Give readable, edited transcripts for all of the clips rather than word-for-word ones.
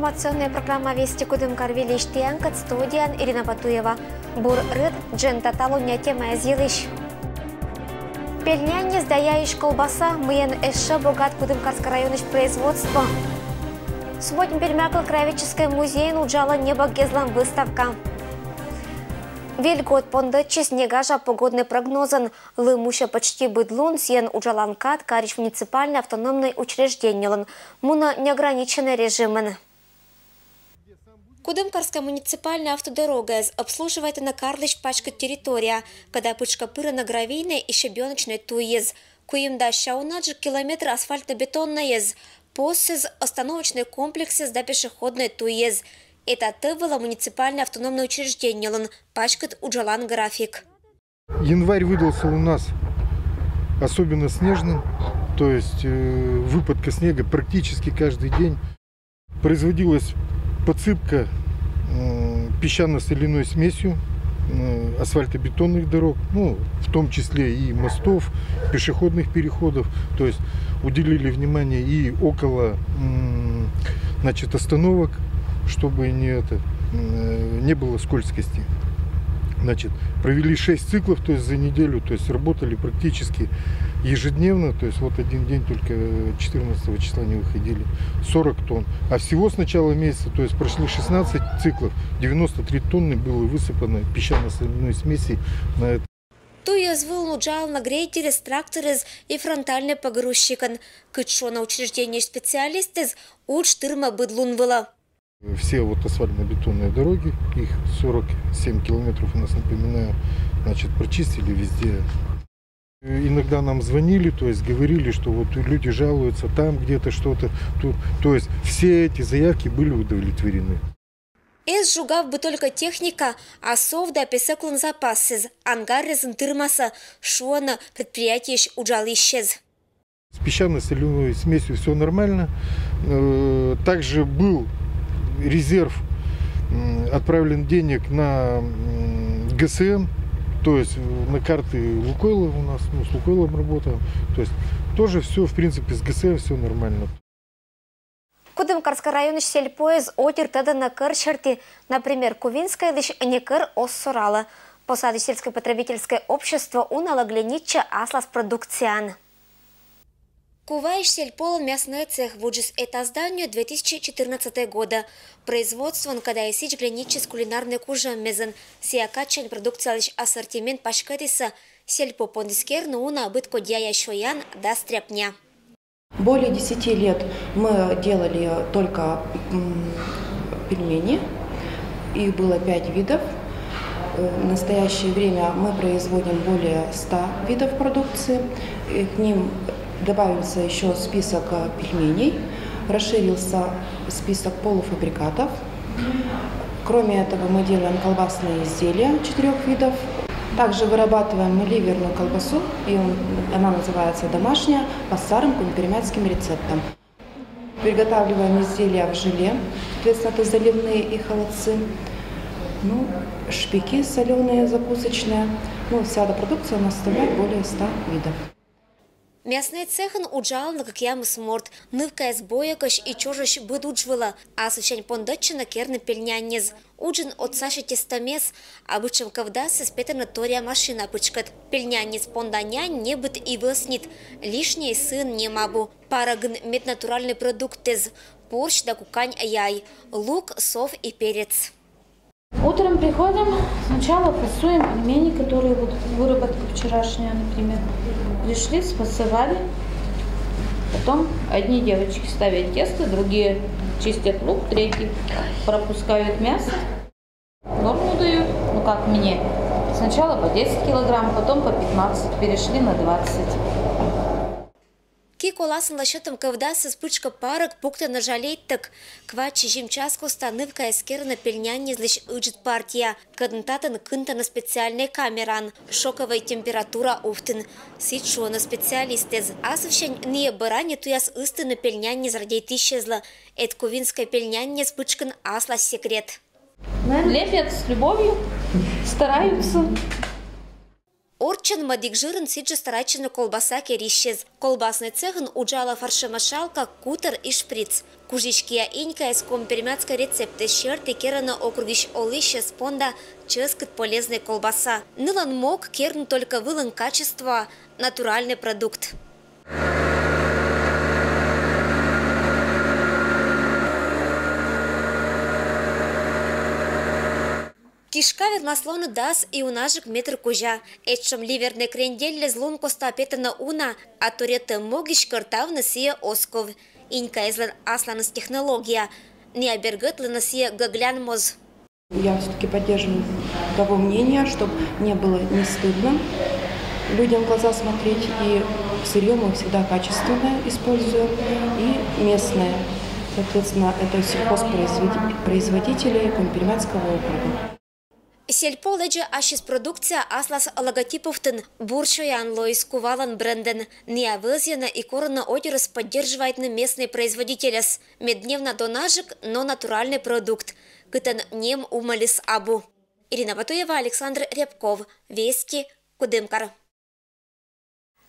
информационная программа «Вести Кудымкар» Велиштиянкат, студиян Ирина Батуева. Бур рыд джен таталуня тема изъелыш. Пельняне сдаяешь колбаса, мыен эшэ богат Кудымкарское районыш производство. Сегодня перемякал краеведческий музей уджала небо гезлам выставка. Вельгот пондачи снегажа погодный прогнозен. Лымуша почти быдлун сен уджаланкат карич муниципальный автономный учреждение. Муна неограниченный режимен. Кудымкарская муниципальная автодорога обслуживает на Карлыч пачка территория, когда пычка пыра на гравийной и щебеночной туез. Куимда шаунаджи километр асфальтобетонной ез. Посыз остановочный комплекс до пешеходной туез. Это было муниципальное автономное учреждение, пачкает уджалан график. Январь выдался у нас особенно снежным, то есть выпадка снега практически каждый день. Производилась подсыпка песчано-соляной смесью асфальтобетонных дорог, в том числе и мостов, пешеходных переходов. То есть уделили внимание и около остановок, чтобы не было скользкости. Провели 6 циклов, то есть за неделю, то есть работали практически ежедневно, то есть вот один день только 14 числа не выходили, 40 тонн. А всего с начала месяца, то есть прошли 16 циклов, 93 тонны было высыпано песчано-соляной смеси на это. Туя звыл уджал на грейдере с тракторез и фронтальный погрузчикан. Кычо на учреждение специалисты уж тырма быдлун было. Все асфальтно-бетонные дороги, их 47 километров у нас, напоминаю, прочистили везде. Иногда нам звонили, то есть говорили, что люди жалуются там где-то что-то, тут. То есть все эти заявки были удовлетворены. Эс жугав бы только техника, а совда песеклан запасы, ангар резентырмаса, шуана предприятие уджал исчез. С песчано-соляной смесью все нормально. Также был резерв, отправлен денег на ГСМ, то есть на карты Лукойла у нас, с Лукойлом работаем. То есть тоже все, в принципе, с ГСМ все нормально. Кудымкарский район сельпоез отер тогда на кырчерти, например, Кувинская лишь не кыр оссурала. Посады сельско-потребительское общество уналагленича аслас продукциан. Куваиш сельпол мясной цех вуджис это зданию 2014 года. Производство он когда исич гленичес кулинарный кужа мезен. Сиакачен продукция лишь ассортимент пашкатиса. Сельпо пондискер науна бытко дяя шоян да стряпня. Более 10 лет мы делали только пельмени. Их было 5 видов. В настоящее время мы производим более 100 видов продукции. И к ним добавился еще список пельменей, расширился список полуфабрикатов. Кроме этого мы делаем колбасные изделия 4 видов. Также вырабатываем ливерную колбасу, и она называется домашняя, по старым кунипермятским рецептам. Приготавливаем изделия в желе, соответственно, это заливные и холодцы. Шпики соленые, закусочные. Вся эта продукция у нас составляет более 100 видов. Мясный цехан уджал на как ямы сморт, нывка из боякаш и чожащ быдуджвала, а сучань пондачина керны пельнянез. Уджин от Саши тестомес, обычным ковдасы спетана тория машина пычкат. Пельнянез понданя не быт и выснит, лишний сын не мабу. Парагн мед натуральный продукт из борщ да кукань яй, лук, сов и перец. Утром приходим, сначала фасуем пельмени, которые выработка вчерашняя, например. Пришли, спасывали. Потом одни девочки ставят тесто, другие чистят лук, третьи пропускают мясо. Норму дают, как мне. Сначала по 10 килограмм, потом по 15, перешли на 20. Киколасын лашетом ковдасы спычка парок пукта нажалеть так. Квачи жимчаску станывка эскерна пельняне злищ уджит партия. Каднтатан кынта на специальный камеран. Шоковая температура уфтын. Сичу на специалистез. Асовщань не баране туяс исты на пельняне зрадейт исчезла. Эт кувинская пельняне спычкан асла секрет. Лепят с любовью, стараются. Орчен мадик жирен сиджи старайчина колбаса керищез. Колбасный цехн уджала фаршемашалка, кутер и шприц. Кужичкия инька из компермятской рецепты щерти керана округищ олище спонда ческет полезной колбаса. Нылан мог керн только вылан качество, натуральный продукт. Кишка вермаслону дас и унажик метр кужа. Этшем ливерне крендель злун костапетана уна, а турета могиш картавна сия осков. Инька излан асланас технология. Не обергатлана сия гаглян моз. Я все-таки поддерживаю того мнения, чтобы не было не стыдно людям в глаза смотреть. И сырье мы всегда качественное используем и местное. Соответственно, это сельхозпроизводители Компермятского округа. Сельпо леджа ашис продукция аслас логотипов-тын буршоян лоис кувалан бренден. Неавызьяна и корона одерос поддерживает на местные производители. Меддневно донажик, но натуральный продукт. Кытан нем умалис абу. Ирина Батуева, Александр Рябков. Вести, Кудымкар.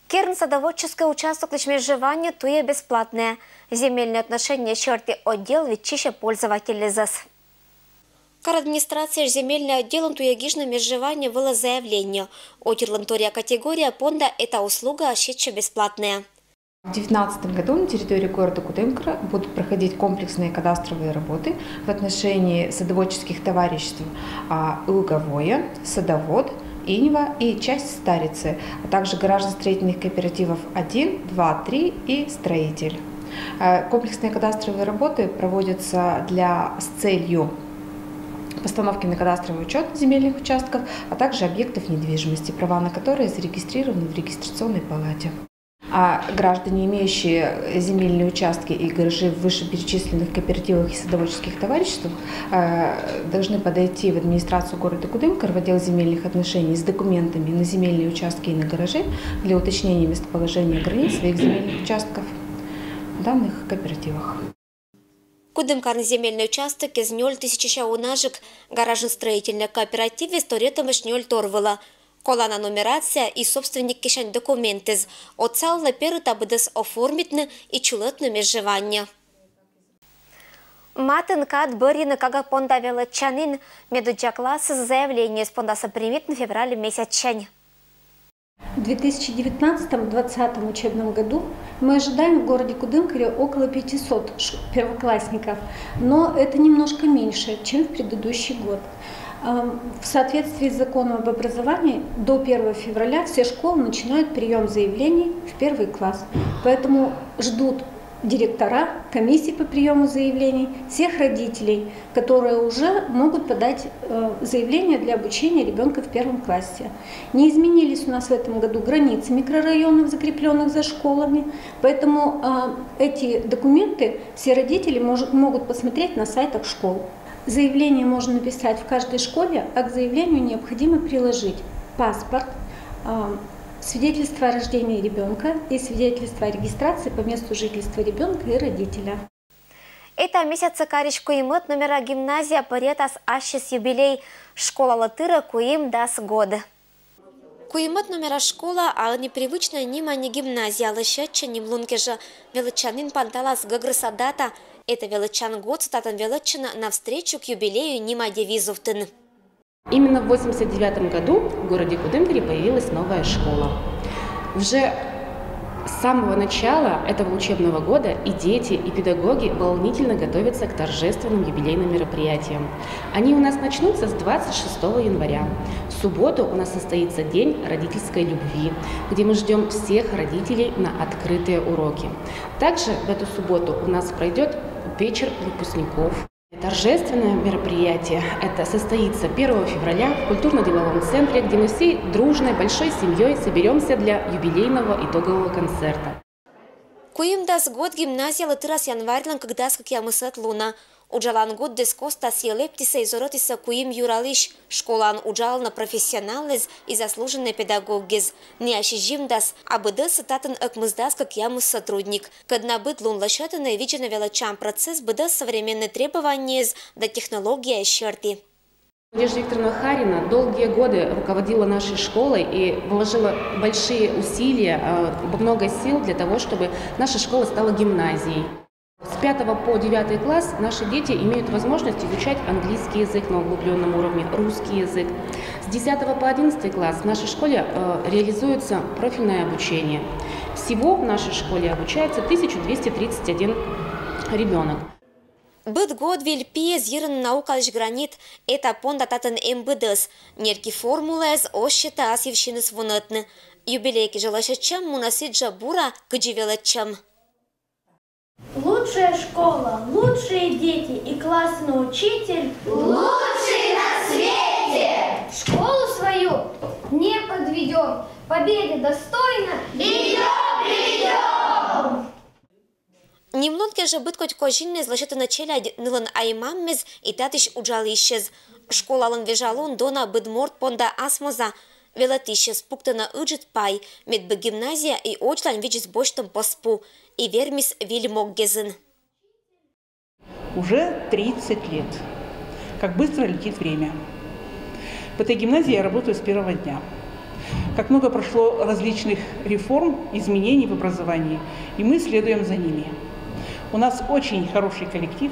Керн садоводческий участок межжевания туе бесплатное. Земельные отношения черти отдел ветчища пользователей ЗАС. Администрация земельный отделом туягижно межжевания было заявление. Отерлантория категория понда это услуга ощущенно бесплатная. В 2019 году на территории города Кудымкара будут проходить комплексные кадастровые работы в отношении садоводческих товариществ «Луговое», «Садовод», «Иньва» и часть «Старицы», а также гаражно-строительных кооперативов «1», «2», «3» и «Строитель». Комплексные кадастровые работы проводятся с целью постановки на кадастровый учет земельных участков, а также объектов недвижимости, права на которые зарегистрированы в регистрационной палате. А граждане, имеющие земельные участки и гаражи в вышеперечисленных кооперативах и садоводческих товариществах, должны подойти в администрацию города Кудымкар в отдел земельных отношений с документами на земельные участки и на гаражи для уточнения местоположения границ своих земельных участков в данных кооперативах. Кудымкарный земельный участок из 0,000 унажек, гаражно-строительный кооператив историятом ишнёль торвала. Колана нумерация и собственник кишень документы. Отцалла перед абыдас оформитны и чулетны межжевания. Матын кат бырины кага понда величанин медуджа классы заявление с пондаса примет на феврале месяц чань. В 2019-2020 учебном году мы ожидаем в городе Кудымкаре около 500 первоклассников, но это немножко меньше, чем в предыдущий год. В соответствии с законом об образовании до 1 февраля все школы начинают прием заявлений в 1 класс, поэтому ждут директора, комиссии по приему заявлений, всех родителей, которые уже могут подать заявление для обучения ребенка в 1 классе. Не изменились у нас в этом году границы микрорайонов, закрепленных за школами, поэтому эти документы все родители могут посмотреть на сайтах школ. Заявление можно написать в каждой школе, а к заявлению необходимо приложить паспорт, свидетельство о рождении ребенка и свидетельство о регистрации по месту жительства ребенка и родителя. Это месяц кариш куимот номера гимназия паретас ашис юбилей школа латыра куим дас года. Куимот номера школа, а непривычная нима не гимназия, лышеча не млункежа величанин панталас гагрысадата. Это величан год статан величана навстречу к юбилею нима девизовтын. Именно в 1989 году в городе Кудымкаре появилась новая школа. Уже с самого начала этого учебного года и дети, и педагоги волнительно готовятся к торжественным юбилейным мероприятиям. Они у нас начнутся с 26 января. В субботу у нас состоится День родительской любви, где мы ждем всех родителей на открытые уроки. Также в эту субботу у нас пройдет вечер выпускников. Торжественное мероприятие это состоится 1 февраля в культурно-деловом центре, где мы всей дружной большой семьей соберемся для юбилейного итогового концерта. Куим дас год гимназия латырас январьлан когда как я мысат луна. Уджалан год дескоста сиелептиса изоротиса куим юралиш. Школан уджал на профессионализ и заслуженный педагогиз. Не ощижим дас, абыды сататын экмыздас как я сотрудник. Когда быт лун лошатаны виджена величам процесс быды современные требования до технологии щерти. Надежда Викторовна Харина долгие годы руководила нашей школой и вложила большие усилия, много сил для того, чтобы наша школа стала гимназией. С 5 по 9 класс наши дети имеют возможность изучать английский язык на углубленном уровне, русский язык. С 10 по 11 класс в нашей школе реализуется профильное обучение. Всего в нашей школе обучается 1231 ребенок. Быт год вильпиез ерын наукалыш гранит, это понда татын МБДС, нерки формулез ощета асьевщиныс вунытны. Юбилейки желашечам мунасиджа бура кыдживелечам. Лучшая школа, лучшие дети и классный учитель лучший на свете. Школу свою не подведем, победы достойно ее приведем. Немнонке же быт коть кожинне злашета начеля нылын аймаммез и татыш уджалищез. Школалын вежалун дона быдморт понда асмоза. Велатищез пуктана ыджит пай, медбы гимназия и очлань виджис боштом поспу. И вермис вильмоггезен. Уже 30 лет. Как быстро летит время. В этой гимназии я работаю с первого дня. Как много прошло различных реформ, изменений в образовании, и мы следуем за ними. У нас очень хороший коллектив,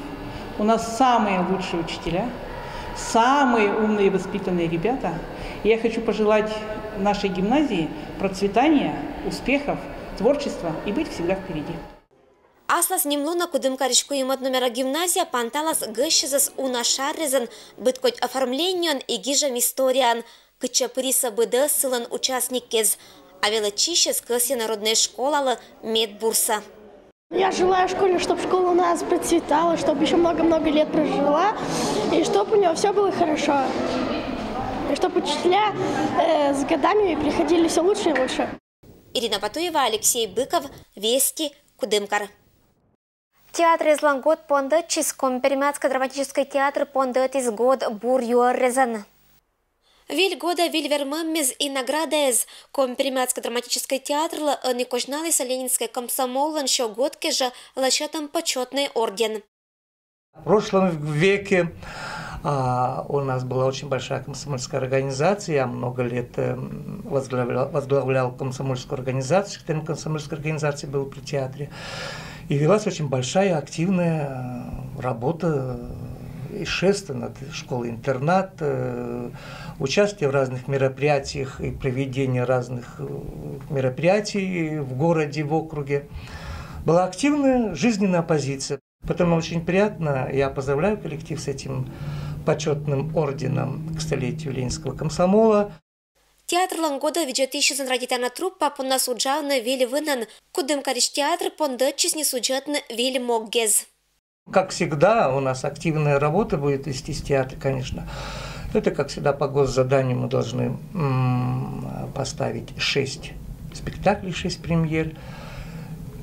у нас самые лучшие учителя, самые умные и воспитанные ребята. И я хочу пожелать нашей гимназии процветания, успехов, творчества и быть всегда впереди. Аслас немлона кудымкаришку имат номера гимназия панталас гыщезас унашаррезен быт коть оформленион и гижам историан, кычапыриса быды сылан участник кез, а велочищес кыси народная школа медбурса. Я желаю школе, чтобы школа у нас процветала, чтобы еще много-много лет прожила, и чтобы у нее все было хорошо. И чтобы учителя с годами приходили все лучше и лучше. Ирина Патуева, Алексей Быков, Вести, Кудымкар. Театр из Лангот Пондетчис, Компермятский драматический театр Пондетис год Бур-Юаррезан. Виль года Вильвермэммез и наградез Компермятский драматический театр Никожналиса Ленинской комсомолан шо годке же лачатам почетный орден. В прошлом веке у нас была очень большая комсомольская организация. Я много лет возглавлял комсомольскую организацию, членом комсомольской организации был при театре. И велась очень большая, активная работа и шествие над школой-интернат, участие в разных мероприятиях и проведение разных мероприятий в городе, в округе. Была активная жизненная оппозиция. Поэтому очень приятно, я поздравляю коллектив с этим почетным орденом к столетию Ленинского комсомола. Театр Лангода виджетищезен радитана труппа понна суджавна виль вынан, Кудымкариш театр пондетчис не суджетна виль моггез. Как всегда, у нас активная работа будет вестись в театре, конечно. Это, как всегда, по госзаданию мы должны поставить 6 спектаклей, 6 премьер,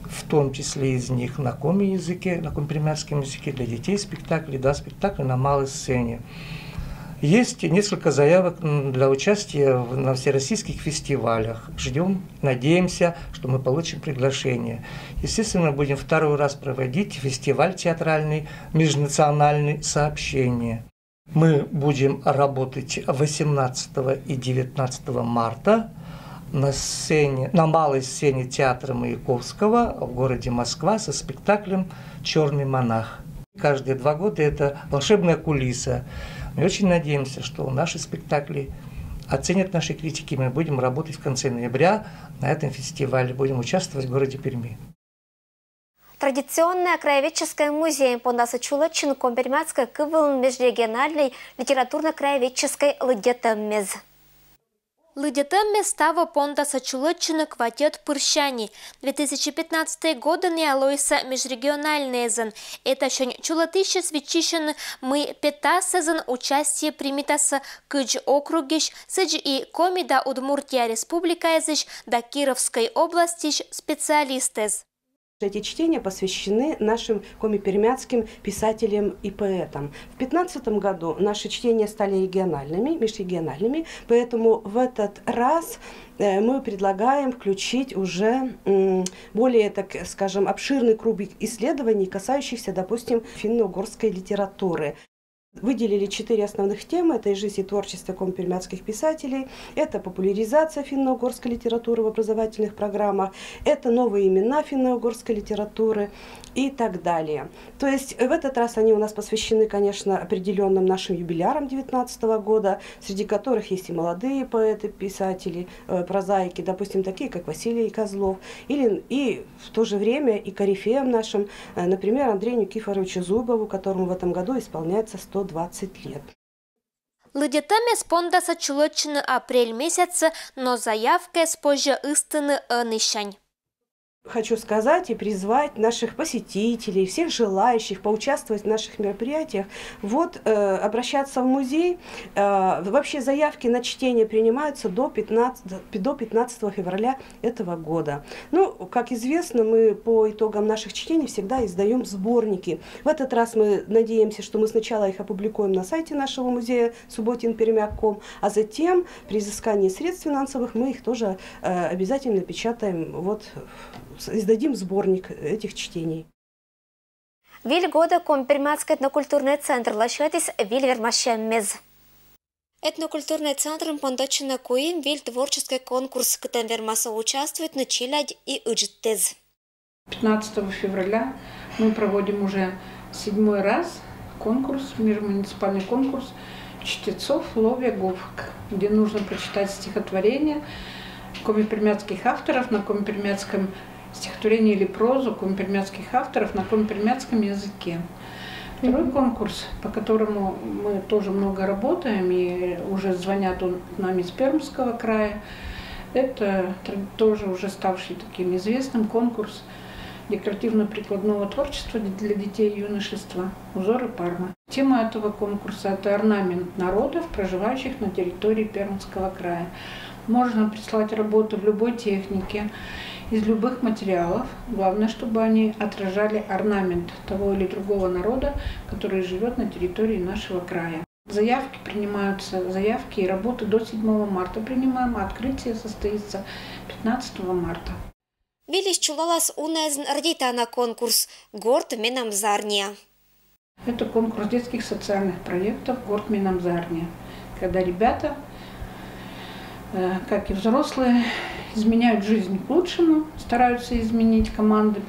в том числе из них на коми-языке, на компермятском языке для детей спектакли, 2 спектакля на малой сцене. Есть несколько заявок для участия на всероссийских фестивалях. Ждем, надеемся, что мы получим приглашение. Естественно, будем 2-й раз проводить фестиваль театральный, межнациональный «Сообщение». Мы будем работать 18 и 19 марта на малой сцене театра Маяковского в городе Москва со спектаклем «Черный монах». Каждые 2 года это волшебная кулиса. Мы очень надеемся, что наши спектакли оценят наши критики. Мы будем работать в конце ноября на этом фестивале, будем участвовать в городе Перми. Традиционная краеведческая музей Пондаса Чулачин Компермятская кывыл межрегиональной литературно-краеведческой лыдетаммез. Лыдетаммез става Пондаса Чулачин квартет Пырщани. 2015 года не Алойса межрегиональный зен. Это шень Чулатыще свечищен мы 5 сезон участие примитаса кыдж округищ, сыдж и комида Удмуртия республика языч да Кировской области специалистез. Эти чтения посвящены нашим коми-пермятским писателям и поэтам. В 2015 году наши чтения стали региональными, межрегиональными, поэтому в этот раз мы предлагаем включить уже более, так скажем, обширный круг исследований, касающихся, допустим, финно-угорской литературы. Выделили 4 основных темы. Это и жизнь и творчество компермятских писателей, это популяризация финно-угорской литературы в образовательных программах, это новые имена финно-угорской литературы и так далее. То есть в этот раз они у нас посвящены, конечно, определенным нашим юбилярам 2019 года, среди которых есть и молодые поэты, писатели, прозаики, допустим, такие, как Василий Козлов, и в то же время и корифеям нашим, например, Андрею Никифоровичу Зубову, которому в этом году исполняется 120 лет. Лидетами спондаса чулочины апрель месяца, но заявка спозже истины нищань. Хочу сказать и призвать наших посетителей, всех желающих поучаствовать в наших мероприятиях, обращаться в музей. Вообще заявки на чтение принимаются до 15 февраля этого года. Ну, как известно, мы по итогам наших чтений всегда издаем сборники. В этот раз мы надеемся, что мы сначала их опубликуем на сайте нашего музея Субботин-Пермяк.ком, а затем при изыскании средств финансовых мы их тоже обязательно печатаем, издадим сборник этих чтений. Виль года Компермятский этнокультурный центр лашетис Вильвермащемез. Этнокультурный центр пондочина Куим Виль творческий конкурс, где вермаса участвует на Чилядь и Иджтез. 15 февраля мы проводим уже 7-й раз конкурс, межмуниципальный конкурс чтецов Ловегов, где нужно прочитать стихотворение компермятских авторов на компермятском стихотворение или прозу компермятских авторов на компермятском языке. Второй конкурс, по которому мы тоже много работаем, и уже звонят нам из Пермского края, это тоже уже ставший таким известным конкурс декоративно-прикладного творчества для детей и юношества «Узоры Пармы». Тема этого конкурса – это орнамент народов, проживающих на территории Пермского края. Можно прислать работы в любой технике, из любых материалов. Главное, чтобы они отражали орнамент того или другого народа, который живет на территории нашего края. Заявки принимаются, заявки и работы до 7 марта принимаем, а открытие состоится 15 марта. Вилис чулалас унезн родита на конкурс «Горд Минамзарния». Это конкурс детских социальных проектов «Горд Минамзарния», когда ребята, как и взрослые, изменяют жизнь к лучшему, стараются изменить команды,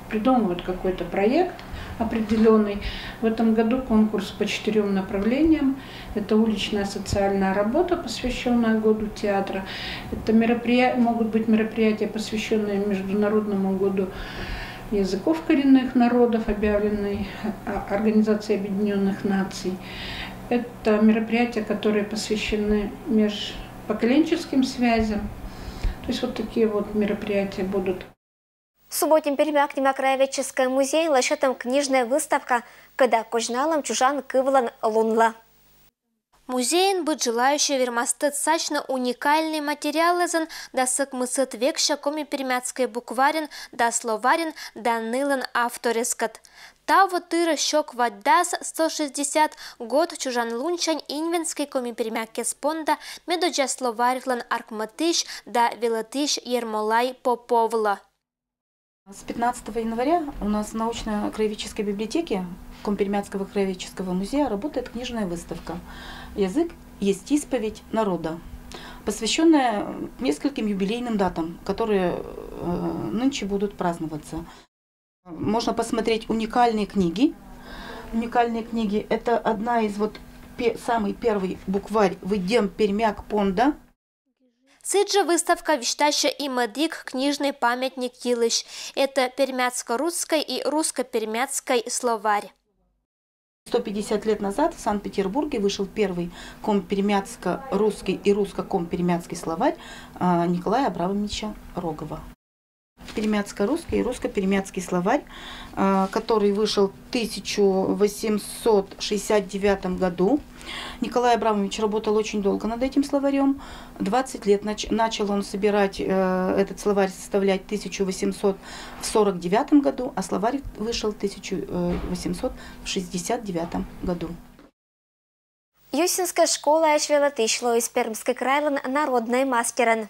придумывают какой-то проект определенный. В этом году конкурс по 4 направлениям. Это уличная социальная работа, посвященная году театра. Это могут быть мероприятия, посвященные Международному году языков коренных народов, объявленной Организацией Объединенных Наций. Это мероприятия, которые посвящены межпоколенческим связям. То есть вот такие вот мероприятия будут. В субботе Пермяк Демократический музей лашетом книжная выставка «Когда кожналам чужан кывлан лунла». Музейн быть желающий вермастыт сачно уникальный материал изен да сыкмысыт векша коми пермяцкой букварин да словарин да нылын авторискат. Таво тыра щек ваддас 160 год чужан лунчань инвенской коми пермяке спонда медоджа словарьлан аркматыш да велатыш ермолай поповла. С 15 января у нас в научно-краеведческой библиотеке Компермятского краеведческого музея работает книжная выставка «Язык есть исповедь народа», посвященная нескольким юбилейным датам, которые нынче будут праздноваться. Можно посмотреть уникальные книги. Уникальные книги – это одна из самый первый букварь «Выдем Пермяк Понда». Сыджа выставка вещаща и мадик книжный памятник Елыш. Это пермяцко-русский и русско-пермяцкий словарь. 150 лет назад в Санкт-Петербурге вышел первый компермяцко-русский и русско-компермяцкий словарь Николая Абрамовича Рогова. Пермяцко-русский и русско-пермяцкий словарь, который вышел в 1869 году. Николай Абрамович работал очень долго над этим словарем. 20 лет начал он собирать этот словарь, составлять в 1849 году, а словарь вышел в 1869 году. Юсинская школа Эшвелатышло из Пермской крайлан народной мастеран.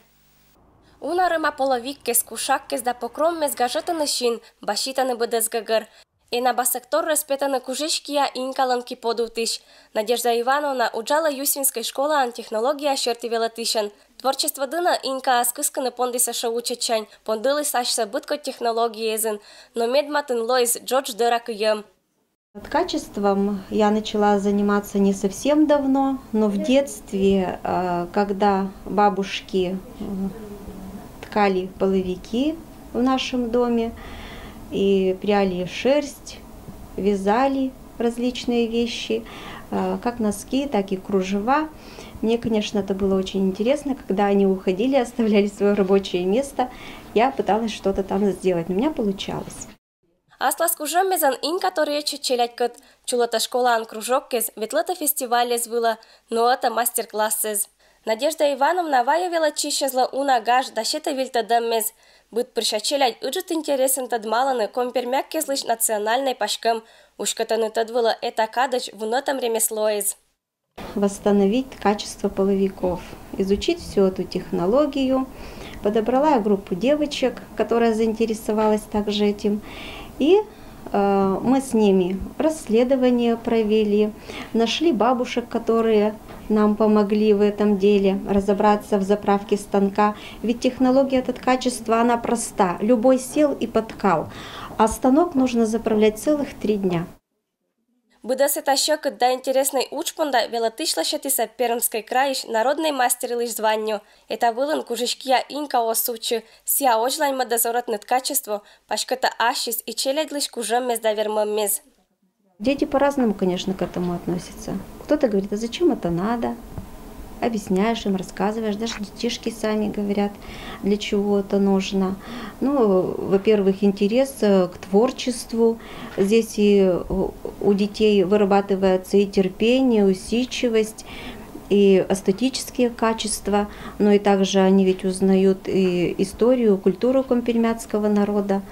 Унарыма половиккес, кушаккес да покроммес гажетаны шин, башитаны быдыз гагыр. И на бассектор распетаны кужишкия инкаланки подутыш. Надежда Ивановна уджала Юсвинской школы антехнология шертивелатышен. Творчество дына инка аскысканы пондыса шаучачань, пондылы сашса бытко технологии езен, но медматын лоис Джордж Деракыем. Ткачеством я начала заниматься не совсем давно, но в детстве, когда бабушки ткали половики в нашем доме и пряли шерсть, вязали различные вещи, как носки, так и кружева. Мне, конечно, это было очень интересно, когда они уходили, оставляли свое рабочее место, я пыталась что-то там сделать, но у меня получалось. Аслас кужемезан инка торечи челядькат, чулата школан кружоккез, ветлата фестивалез было, но это мастер-классез. Надежда Ивановна ваявила чищезла унагаш, дашета вильтадаммез. Быт пришачелять уджет интересен тадмаланы компермяккезлыш национальной пашкам, ушкатаны тадвыла это кадач в нотам ремеслоез. Восстановить качество половиков, изучить всю эту технологию. Подобрала я группу девочек, которая заинтересовалась также этим. И мы с ними расследование провели, нашли бабушек, которые нам помогли в этом деле разобраться в заправке станка. Ведь технология от качества, она проста. Любой сел и поткал. А станок нужно заправлять целых 3 дня. Быдас это щекот да интересной учпонда велатышлашатиса Пермской краиш народный мастер лишь званию. Это вылын кужишкия инка осучу, сия ожлань мадазоратнет качество, пашката ашис и челядь лишь кужем мез да вермаммез. Дети по-разному, конечно, к этому относятся. Кто-то говорит, а зачем это надо? Объясняешь им, рассказываешь, даже детишки сами говорят, для чего это нужно. Ну, во-первых, интерес к творчеству. Здесь и у детей вырабатывается и терпение, усидчивость, и эстетические качества, но и также они ведь узнают и историю, культуру компермятского народа.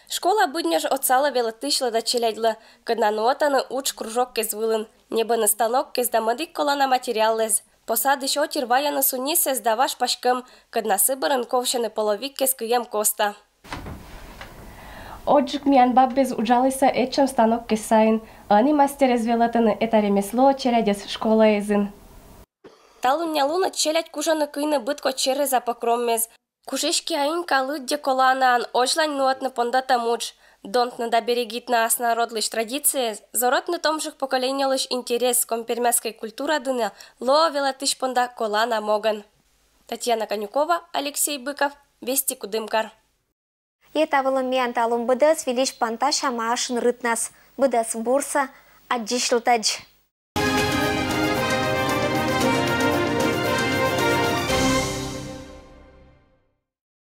Школа будняж отсала велатышла да челядьла, когда нуотаны уч кружок кез вылын, небо на станок кез да мадик колана материалез. Посадыш отир ваяны сунисе сдаваш пашкам, когда сыбырын ковшаны половик кез кыем коста. Отжик миян баббез уджалыса этчам станок кез сайын, ани мастерез велатыны это ремесло челядес школа езын. Талуня луна челядь кужаны кыйны бытко череза покроммез. Кужишки аинка лыдде коланаан очлань нуатны пондата мудж. Донтны да берегит на основродлыш традиции, зоротны томжих поколенялыш интерес компермяской культура дына ло велатыш понда колана моган. Татьяна Конюкова, Алексей Быков, Вести Кудымкар. Это было миан талум быдас велич панташа машин рытнас, быдас бурса, аджишлтадж.